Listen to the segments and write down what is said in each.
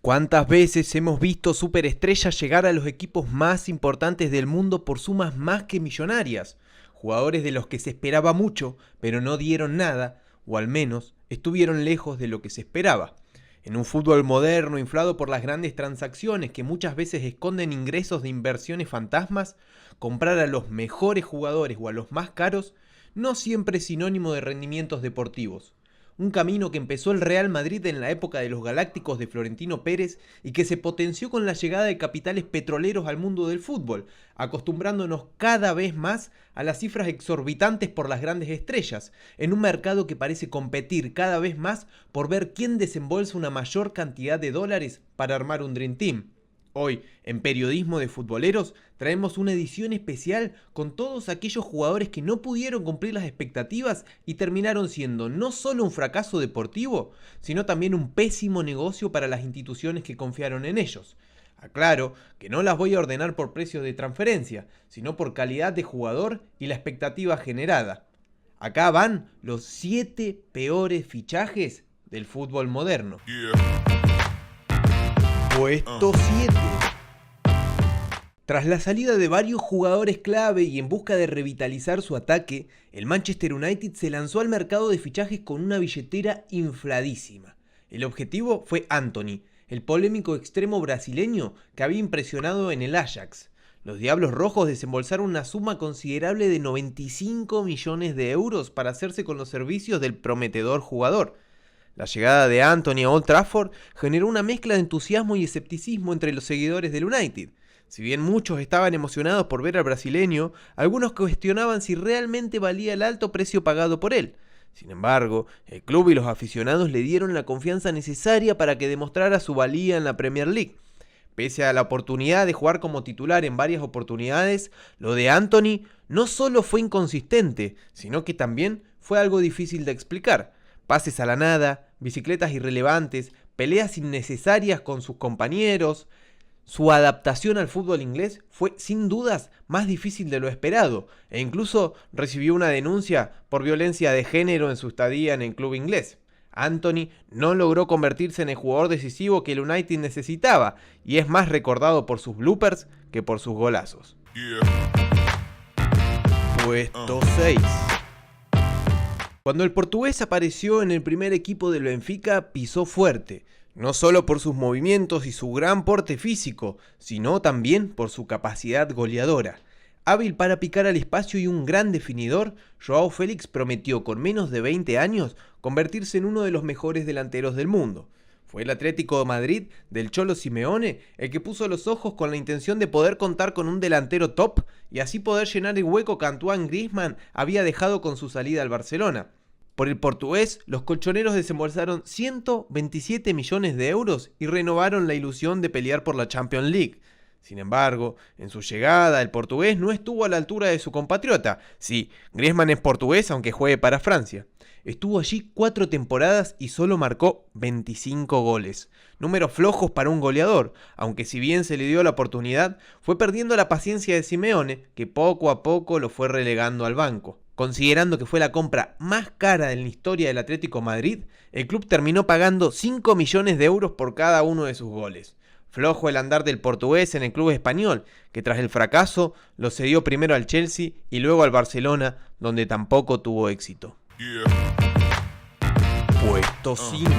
¿Cuántas veces hemos visto superestrellas llegar a los equipos más importantes del mundo por sumas más que millonarias? Jugadores de los que se esperaba mucho, pero no dieron nada, o al menos estuvieron lejos de lo que se esperaba. En un fútbol moderno inflado por las grandes transacciones que muchas veces esconden ingresos de inversiones fantasmas, comprar a los mejores jugadores o a los más caros no siempre es sinónimo de rendimientos deportivos. Un camino que empezó el Real Madrid en la época de los Galácticos de Florentino Pérez y que se potenció con la llegada de capitales petroleros al mundo del fútbol, acostumbrándonos cada vez más a las cifras exorbitantes por las grandes estrellas, en un mercado que parece competir cada vez más por ver quién desembolsa una mayor cantidad de dólares para armar un Dream Team. Hoy, en Periodismo de Futboleros, traemos una edición especial con todos aquellos jugadores que no pudieron cumplir las expectativas y terminaron siendo no solo un fracaso deportivo, sino también un pésimo negocio para las instituciones que confiaron en ellos. Aclaro que no las voy a ordenar por precios de transferencia, sino por calidad de jugador y la expectativa generada. Acá van los 7 peores fichajes del fútbol moderno. Puesto 7. Tras la salida de varios jugadores clave y en busca de revitalizar su ataque, el Manchester United se lanzó al mercado de fichajes con una billetera infladísima. El objetivo fue Antony, el polémico extremo brasileño que había impresionado en el Ajax. Los Diablos Rojos desembolsaron una suma considerable de 95 millones de euros para hacerse con los servicios del prometedor jugador. La llegada de Antony a Old Trafford generó una mezcla de entusiasmo y escepticismo entre los seguidores del United. Si bien muchos estaban emocionados por ver al brasileño, algunos cuestionaban si realmente valía el alto precio pagado por él. Sin embargo, el club y los aficionados le dieron la confianza necesaria para que demostrara su valía en la Premier League. Pese a la oportunidad de jugar como titular en varias oportunidades, lo de Antony no solo fue inconsistente, sino que también fue algo difícil de explicar. Pases a la nada, bicicletas irrelevantes, peleas innecesarias con sus compañeros. Su adaptación al fútbol inglés fue sin dudas más difícil de lo esperado e incluso recibió una denuncia por violencia de género en su estadía en el club inglés. Antony no logró convertirse en el jugador decisivo que el United necesitaba y es más recordado por sus bloopers que por sus golazos. Puesto 6. Cuando el portugués apareció en el primer equipo del Benfica, pisó fuerte, no solo por sus movimientos y su gran porte físico, sino también por su capacidad goleadora. Hábil para picar al espacio y un gran definidor, Joao Félix prometió con menos de 20 años convertirse en uno de los mejores delanteros del mundo. Fue el Atlético de Madrid del Cholo Simeone el que puso los ojos con la intención de poder contar con un delantero top y así poder llenar el hueco que Antoine Griezmann había dejado con su salida al Barcelona. Por el portugués, los colchoneros desembolsaron 127 millones de euros y renovaron la ilusión de pelear por la Champions League. Sin embargo, en su llegada, el portugués no estuvo a la altura de su compatriota. Sí, Griezmann es portugués aunque juegue para Francia. Estuvo allí 4 temporadas y solo marcó 25 goles. Números flojos para un goleador, aunque si bien se le dio la oportunidad, fue perdiendo la paciencia de Simeone, que poco a poco lo fue relegando al banco. Considerando que fue la compra más cara en la historia del Atlético Madrid, el club terminó pagando 5 millones de euros por cada uno de sus goles. Flojo el andar del portugués en el club español, que tras el fracaso lo cedió primero al Chelsea y luego al Barcelona, donde tampoco tuvo éxito. Puesto 5.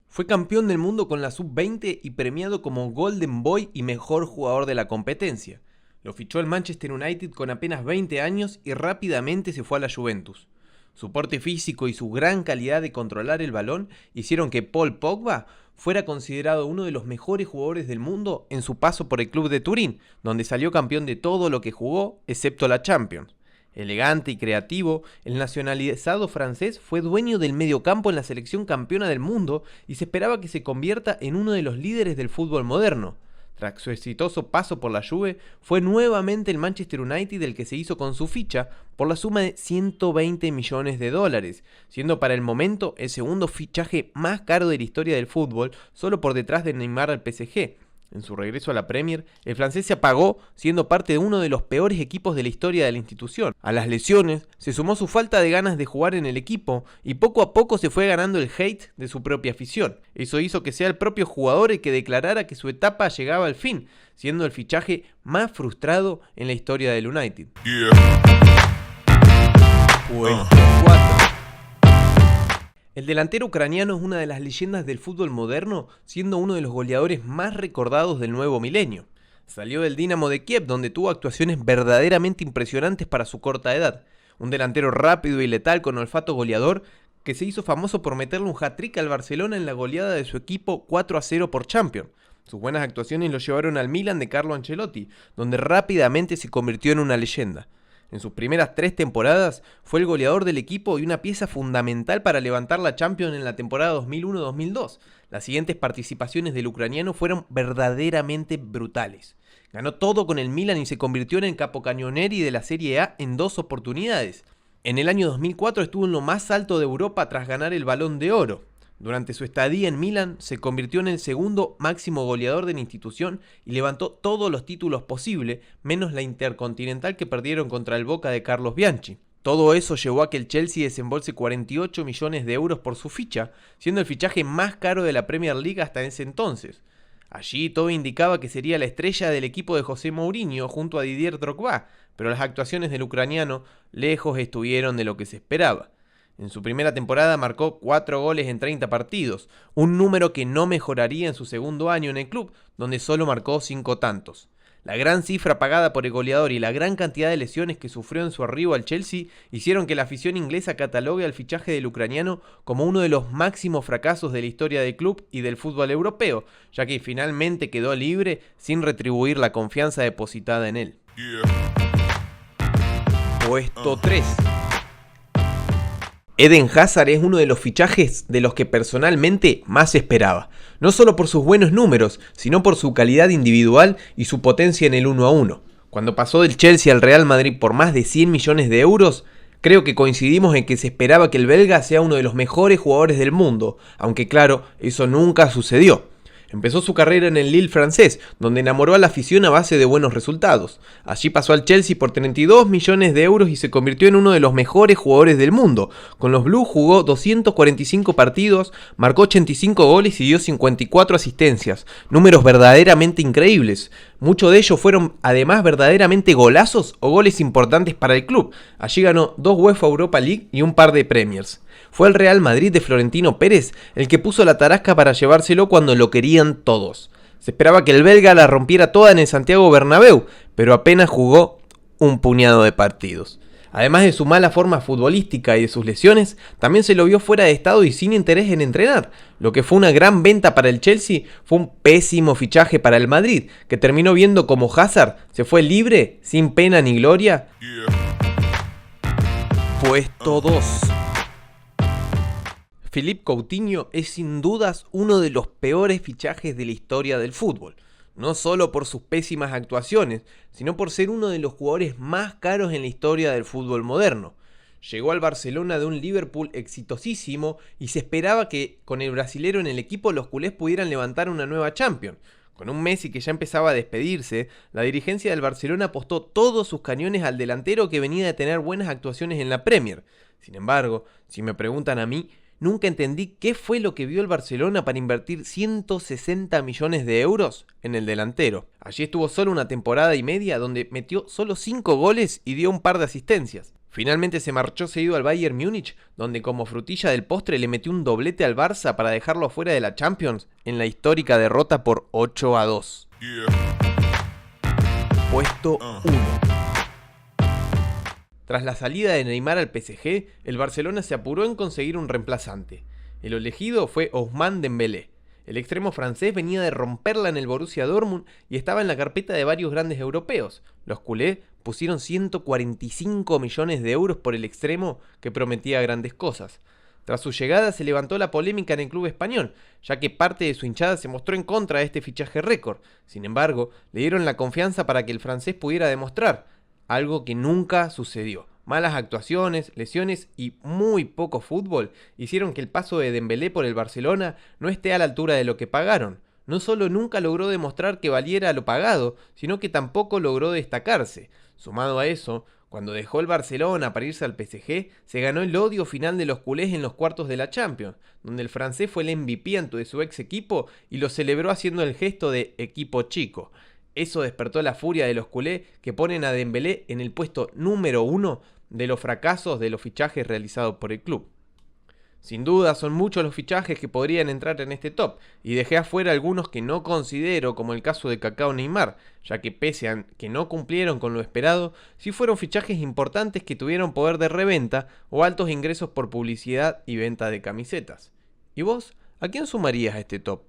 Fue campeón del mundo con la Sub-20 y premiado como Golden Boy y mejor jugador de la competencia. Lo fichó el Manchester United con apenas 20 años y rápidamente se fue a la Juventus. Su porte físico y su gran calidad de controlar el balón hicieron que Paul Pogba fuera considerado uno de los mejores jugadores del mundo en su paso por el club de Turín, donde salió campeón de todo lo que jugó, excepto la Champions. Elegante y creativo, el nacionalizado francés fue dueño del mediocampo en la selección campeona del mundo y se esperaba que se convierta en uno de los líderes del fútbol moderno. Tras su exitoso paso por la Juve, fue nuevamente el Manchester United el que se hizo con su ficha por la suma de 120 millones de dólares, siendo para el momento el segundo fichaje más caro de la historia del fútbol, solo por detrás de Neymar al PSG. En su regreso a la Premier, el francés se apagó siendo parte de uno de los peores equipos de la historia de la institución. A las lesiones se sumó su falta de ganas de jugar en el equipo y poco a poco se fue ganando el hate de su propia afición. Eso hizo que sea el propio jugador el que declarara que su etapa llegaba al fin, siendo el fichaje más frustrado en la historia del United. Puesto 4. El delantero ucraniano es una de las leyendas del fútbol moderno, siendo uno de los goleadores más recordados del nuevo milenio. Salió del Dinamo de Kiev, donde tuvo actuaciones verdaderamente impresionantes para su corta edad. Un delantero rápido y letal con olfato goleador, que se hizo famoso por meterle un hat-trick al Barcelona en la goleada de su equipo 4-0 por Champions. Sus buenas actuaciones lo llevaron al Milan de Carlo Ancelotti, donde rápidamente se convirtió en una leyenda. En sus primeras 3 temporadas fue el goleador del equipo y una pieza fundamental para levantar la Champions en la temporada 2001-2002. Las siguientes participaciones del ucraniano fueron verdaderamente brutales. Ganó todo con el Milan y se convirtió en el capocannonieri de la Serie A en 2 oportunidades. En el año 2004 estuvo en lo más alto de Europa tras ganar el Balón de Oro. Durante su estadía en Milan se convirtió en el segundo máximo goleador de la institución y levantó todos los títulos posibles, menos la Intercontinental que perdieron contra el Boca de Carlos Bianchi. Todo eso llevó a que el Chelsea desembolse 48 millones de euros por su ficha, siendo el fichaje más caro de la Premier League hasta ese entonces. Allí todo indicaba que sería la estrella del equipo de José Mourinho junto a Didier Drogba, pero las actuaciones del ucraniano lejos estuvieron de lo que se esperaba. En su primera temporada marcó 4 goles en 30 partidos, un número que no mejoraría en su segundo año en el club, donde solo marcó 5 tantos. La gran cifra pagada por el goleador y la gran cantidad de lesiones que sufrió en su arribo al Chelsea hicieron que la afición inglesa catalogue al fichaje del ucraniano como uno de los máximos fracasos de la historia del club y del fútbol europeo, ya que finalmente quedó libre sin retribuir la confianza depositada en él. Puesto 3. Eden Hazard es uno de los fichajes de los que personalmente más esperaba, no solo por sus buenos números, sino por su calidad individual y su potencia en el 1 a 1. Cuando pasó del Chelsea al Real Madrid por más de 100 millones de euros, creo que coincidimos en que se esperaba que el belga sea uno de los mejores jugadores del mundo, aunque claro, eso nunca sucedió. Empezó su carrera en el Lille francés, donde enamoró a la afición a base de buenos resultados. Allí pasó al Chelsea por 32 millones de euros y se convirtió en uno de los mejores jugadores del mundo. Con los Blues jugó 245 partidos, marcó 85 goles y dio 54 asistencias. Números verdaderamente increíbles. Muchos de ellos fueron además verdaderamente golazos o goles importantes para el club. Allí ganó 2 UEFA Europa League y un par de Premiers. Fue el Real Madrid de Florentino Pérez el que puso la tarasca para llevárselo cuando lo querían todos. Se esperaba que el belga la rompiera toda en el Santiago Bernabéu, pero apenas jugó un puñado de partidos. Además de su mala forma futbolística y de sus lesiones, también se lo vio fuera de estado y sin interés en entrenar. Lo que fue una gran venta para el Chelsea fue un pésimo fichaje para el Madrid, que terminó viendo como Hazard se fue libre, sin pena ni gloria. Puesto 2. Philippe Coutinho es sin dudas uno de los peores fichajes de la historia del fútbol, no solo por sus pésimas actuaciones, sino por ser uno de los jugadores más caros en la historia del fútbol moderno. Llegó al Barcelona de un Liverpool exitosísimo y se esperaba que con el brasilero en el equipo los culés pudieran levantar una nueva Champions. Con un Messi que ya empezaba a despedirse, la dirigencia del Barcelona apostó todos sus cañones al delantero que venía de tener buenas actuaciones en la Premier. Sin embargo, si me preguntan a mí, nunca entendí qué fue lo que vio el Barcelona para invertir 160 millones de euros en el delantero. Allí estuvo solo una temporada y media donde metió solo 5 goles y dio un par de asistencias. Finalmente se marchó seguido al Bayern Múnich, donde como frutilla del postre le metió un doblete al Barça para dejarlo fuera de la Champions en la histórica derrota por 8-2. Puesto 1. Tras la salida de Neymar al PSG, el Barcelona se apuró en conseguir un reemplazante. El elegido fue Ousmane Dembélé. El extremo francés venía de romperla en el Borussia Dortmund y estaba en la carpeta de varios grandes europeos. Los culés pusieron 145 millones de euros por el extremo que prometía grandes cosas. Tras su llegada se levantó la polémica en el club español, ya que parte de su hinchada se mostró en contra de este fichaje récord. Sin embargo, le dieron la confianza para que el francés pudiera demostrar, algo que nunca sucedió. Malas actuaciones, lesiones y muy poco fútbol hicieron que el paso de Dembélé por el Barcelona no esté a la altura de lo que pagaron. no solo nunca logró demostrar que valiera lo pagado, sino que tampoco logró destacarse. Sumado a eso, cuando dejó el Barcelona para irse al PSG, se ganó el odio final de los culés en los cuartos de la Champions, donde el francés fue el MVP ante su ex equipo y lo celebró haciendo el gesto de equipo chico. Eso despertó la furia de los culés, que ponen a Dembélé en el puesto número 1 de los fracasos de los fichajes realizados por el club. Sin duda son muchos los fichajes que podrían entrar en este top, y dejé afuera algunos que no considero, como el caso de Kaká o Neymar, ya que pese a que no cumplieron con lo esperado, sí fueron fichajes importantes que tuvieron poder de reventa o altos ingresos por publicidad y venta de camisetas. ¿Y vos? ¿A quién sumarías a este top?